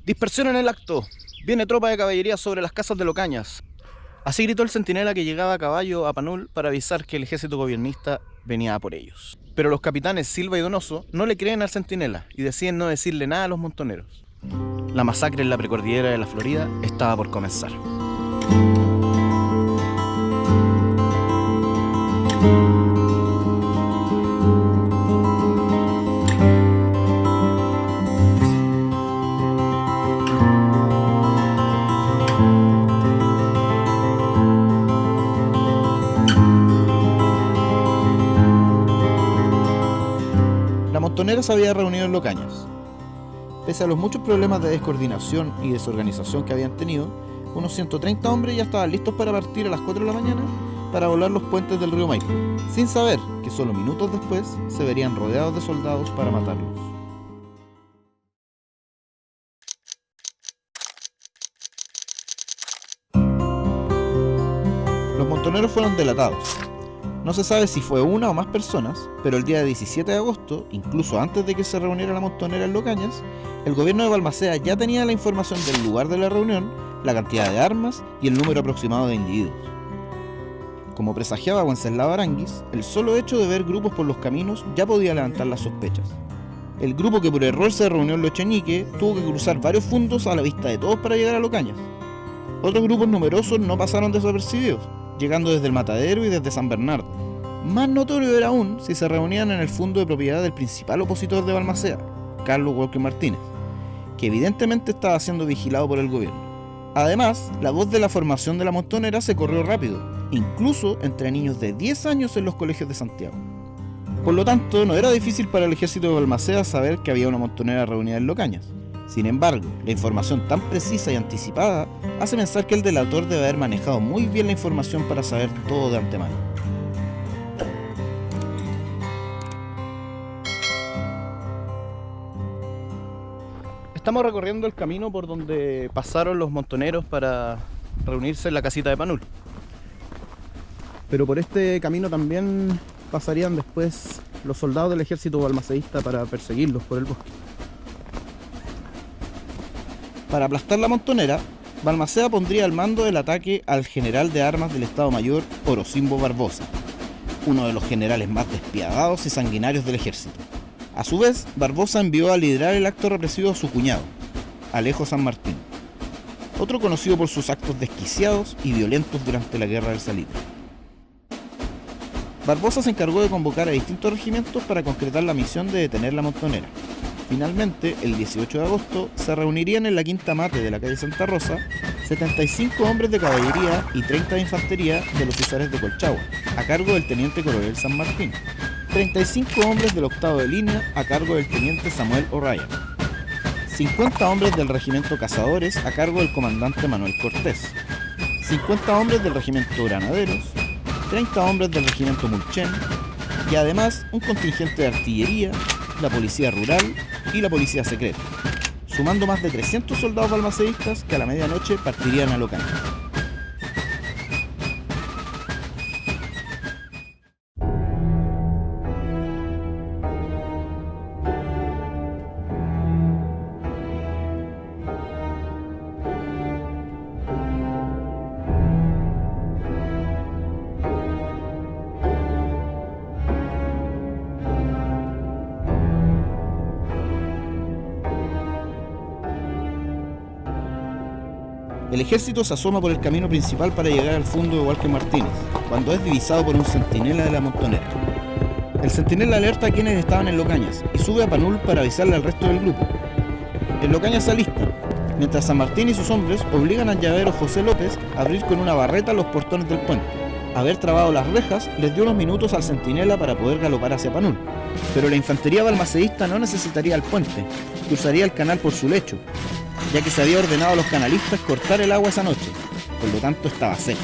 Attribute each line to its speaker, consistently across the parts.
Speaker 1: Dispersión en el acto. Viene tropa de caballería sobre las casas de Locañas. Así gritó el centinela que llegaba a caballo a Panul para avisar que el ejército gobiernista venía a por ellos. Pero los capitanes Silva y Donoso no le creen al centinela y deciden no decirle nada a los montoneros. La masacre en la precordillera de la Florida estaba por comenzar. La montonera se había reunido en Locañas. Pese a los muchos problemas de descoordinación y desorganización que habían tenido, unos 130 hombres ya estaban listos para partir a las 4 de la mañana para volar los puentes del río Maipo, sin saber que solo minutos después se verían rodeados de soldados para matarlos. Los montoneros fueron delatados. No se sabe si fue una o más personas, pero el día 17 de agosto, incluso antes de que se reuniera la montonera en Locañas, el gobierno de Balmaceda ya tenía la información del lugar de la reunión, la cantidad de armas y el número aproximado de individuos. Como presagiaba Wenceslao Aranguis, el solo hecho de ver grupos por los caminos ya podía levantar las sospechas. El grupo que por error se reunió en Lochenique tuvo que cruzar varios fundos a la vista de todos para llegar a Locañas. Otros grupos numerosos no pasaron desapercibidos, llegando desde el Matadero y desde San Bernardo. Más notorio era aún si se reunían en el fondo de propiedad del principal opositor de Balmaceda, Carlos Walker Martínez, que evidentemente estaba siendo vigilado por el gobierno. Además, la voz de la formación de la montonera se corrió rápido, incluso entre niños de 10 años en los colegios de Santiago. Por lo tanto, no era difícil para el ejército de Balmaceda saber que había una montonera reunida en Locañas. Sin embargo, la información tan precisa y anticipada hace pensar que el delator debe haber manejado muy bien la información para saber todo de antemano. Estamos recorriendo el camino por donde pasaron los montoneros para reunirse en la casita de Panul. Pero por este camino también pasarían después los soldados del ejército balmacedista para perseguirlos por el bosque. Para aplastar la montonera, Balmaceda pondría al mando del ataque al general de armas del Estado Mayor, Orocimbo Barbosa, uno de los generales más despiadados y sanguinarios del ejército. A su vez, Barbosa envió a liderar el acto represivo a su cuñado, Alejo San Martín, otro conocido por sus actos desquiciados y violentos durante la Guerra del Salitre. Barbosa se encargó de convocar a distintos regimientos para concretar la misión de detener la montonera. Finalmente, el 18 de agosto, se reunirían en la Quinta Mate de la calle Santa Rosa 75 hombres de caballería y 30 de infantería de los Husares de Colchagua, a cargo del teniente coronel San Martín. 35 hombres del octavo de línea, a cargo del teniente Samuel O'Ryan. 50 hombres del regimiento Cazadores, a cargo del comandante Manuel Cortés. 50 hombres del regimiento Granaderos. 30 hombres del regimiento Mulchen. Y además, un contingente de artillería, la policía rural y la policía secreta, sumando más de 300 soldados balmacedistas que a la medianoche partirían a Locañas. El ejército se asoma por el camino principal para llegar al fondo de Walker Martínez, cuando es divisado por un centinela de la montonera. El centinela alerta a quienes estaban en Locañas y sube a Panul para avisarle al resto del grupo. En Locañas se alistan, mientras San Martín y sus hombres obligan al llavero José López a abrir con una barreta los portones del puente. Haber trabado las rejas les dio unos minutos al centinela para poder galopar hacia Panul, pero la infantería balmacedista no necesitaría el puente, cruzaría el canal por su lecho, ya que se había ordenado a los canalistas cortar el agua esa noche, por lo tanto estaba seco.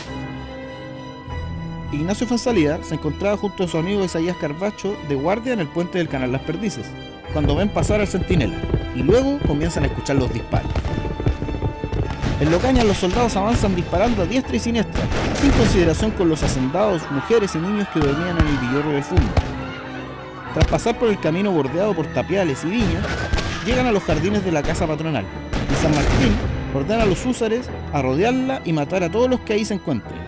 Speaker 1: Ignacio Fonsalida se encontraba junto a su amigo Isaías Carvacho de guardia en el puente del canal Las Perdices, cuando ven pasar al centinela, y luego comienzan a escuchar los disparos. En Locañas los soldados avanzan disparando a diestra y siniestra, sin consideración con los hacendados, mujeres y niños que dormían en el villorrio del fondo. Tras pasar por el camino bordeado por tapiales y viñas, llegan a los jardines de la casa patronal y San Martín ordena a los húsares a rodearla y matar a todos los que ahí se encuentren.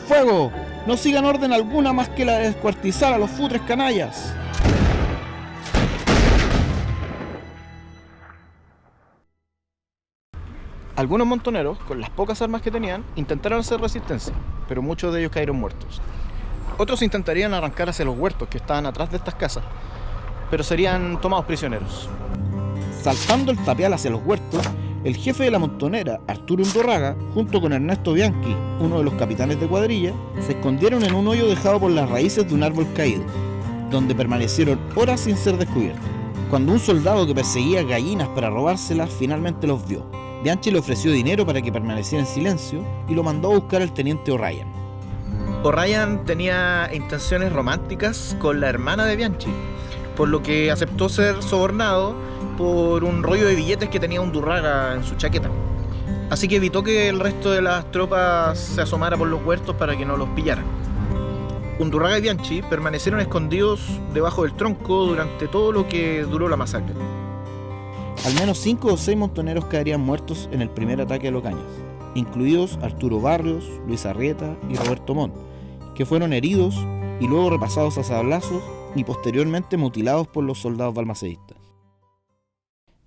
Speaker 1: ¡Fuego! No sigan orden alguna más que la de descuartizar a los futres canallas. Algunos montoneros, con las pocas armas que tenían, intentaron hacer resistencia, pero muchos de ellos cayeron muertos. Otros intentarían arrancar hacia los huertos que estaban atrás de estas casas, pero serían tomados prisioneros. Saltando el tapial hacia los huertos, el jefe de la montonera, Arturo Undurraga, junto con Ernesto Bianchi, uno de los capitanes de cuadrilla, se escondieron en un hoyo dejado por las raíces de un árbol caído, donde permanecieron horas sin ser descubiertos. Cuando un soldado que perseguía gallinas para robárselas finalmente los vio, Bianchi le ofreció dinero para que permaneciera en silencio y lo mandó a buscar al teniente O'Ryan. O'Ryan tenía intenciones románticas con la hermana de Bianchi, por lo que aceptó ser sobornado por un rollo de billetes que tenía Undurraga en su chaqueta. Así que evitó que el resto de las tropas se asomara por los huertos para que no los pillaran. Undurraga y Bianchi permanecieron escondidos debajo del tronco durante todo lo que duró la masacre. Al menos 5 o 6 montoneros caerían muertos en el primer ataque a Locañas, incluidos Arturo Barrios, Luis Arrieta y Roberto Montt, que fueron heridos y luego repasados a sablazos y posteriormente mutilados por los soldados balmaceístas.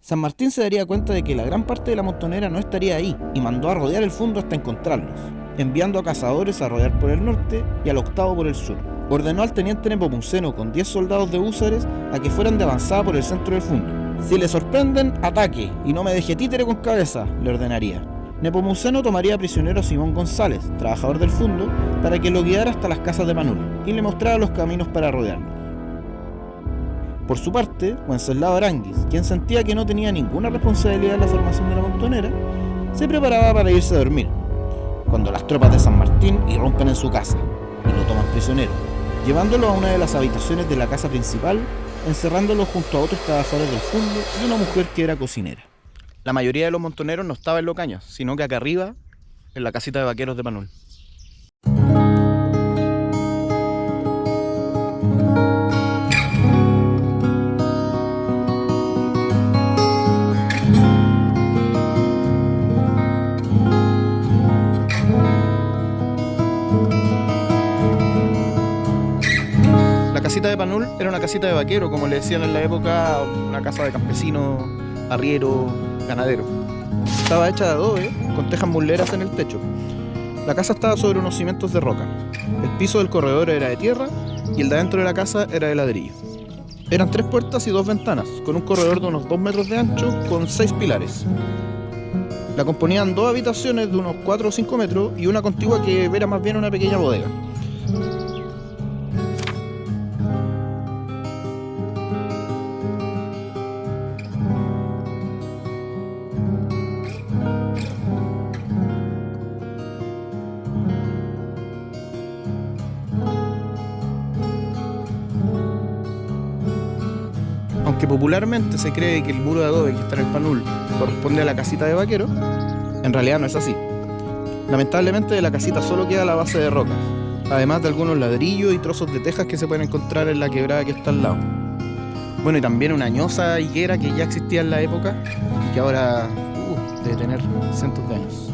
Speaker 1: San Martín se daría cuenta de que la gran parte de la montonera no estaría ahí y mandó a rodear el fondo hasta encontrarlos, enviando a cazadores a rodear por el norte y al octavo por el sur. Ordenó al teniente Nepomuceno con 10 soldados de húsares a que fueran de avanzada por el centro del fondo. Si le sorprenden, ataque y no me deje títere con cabeza, le ordenaría. Nepomuceno tomaría prisionero a Simón González, trabajador del fondo, para que lo guiara hasta las casas de Panul y le mostrara los caminos para rodearlo. Por su parte, Wenceslao Aranguis, quien sentía que no tenía ninguna responsabilidad en la formación de la montonera, se preparaba para irse a dormir, cuando las tropas de San Martín irrumpen en su casa y lo toman prisionero, llevándolo a una de las habitaciones de la casa principal, encerrándolo junto a otros trabajadores del fondo y una mujer que era cocinera. La mayoría de los montoneros no estaba en Locañas, sino que acá arriba, en la casita de vaqueros de Panul. La casita de Panul era una casita de vaquero, como le decían en la época, una casa de campesino, arriero, ganadero. Estaba hecha de adobe, con tejas muleras en el techo. La casa estaba sobre unos cimientos de roca. El piso del corredor era de tierra y el de adentro de la casa era de ladrillo. Eran 3 puertas y 2 ventanas, con un corredor de unos 2 metros de ancho, con 6 pilares. La componían 2 habitaciones de unos 4 o 5 metros y una contigua que era más bien una pequeña bodega. Aunque popularmente se cree que el muro de adobe que está en el Panul corresponde a la casita de vaquero, en realidad no es así. Lamentablemente de la casita solo queda la base de rocas, además de algunos ladrillos y trozos de tejas que se pueden encontrar en la quebrada que está al lado. Bueno, y también una añosa higuera que ya existía en la época y que ahora debe tener cientos de años.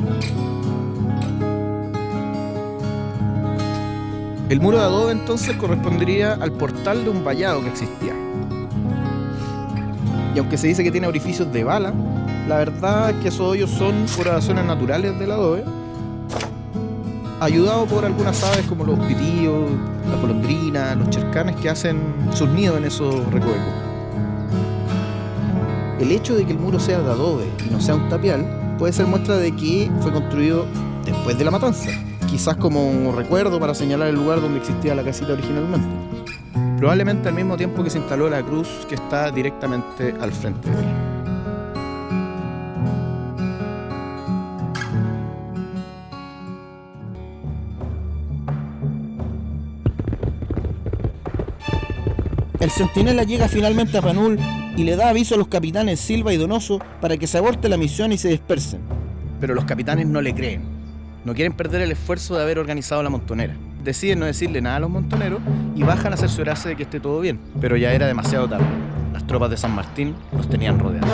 Speaker 1: El muro de adobe entonces correspondería al portal de un vallado que existía. Y aunque se dice que tiene orificios de bala, la verdad es que esos hoyos son puras zonas naturales del adobe, ayudado por algunas aves como los pitillos, las golondrinas, los chercanes que hacen sus nidos en esos recovecos. El hecho de que el muro sea de adobe y no sea un tapial puede ser muestra de que fue construido después de la matanza, quizás como un recuerdo para señalar el lugar donde existía la casita originalmente. Probablemente al mismo tiempo que se instaló la cruz que está directamente al frente de él. El centinela llega finalmente a Panul y le da aviso a los capitanes Silva y Donoso para que se aborte la misión y se dispersen. Pero los capitanes no le creen. No quieren perder el esfuerzo de haber organizado la montonera. Deciden no decirle nada a los montoneros y bajan a cerciorarse de que esté todo bien, pero ya era demasiado tarde. Las tropas de San Martín los tenían rodeados.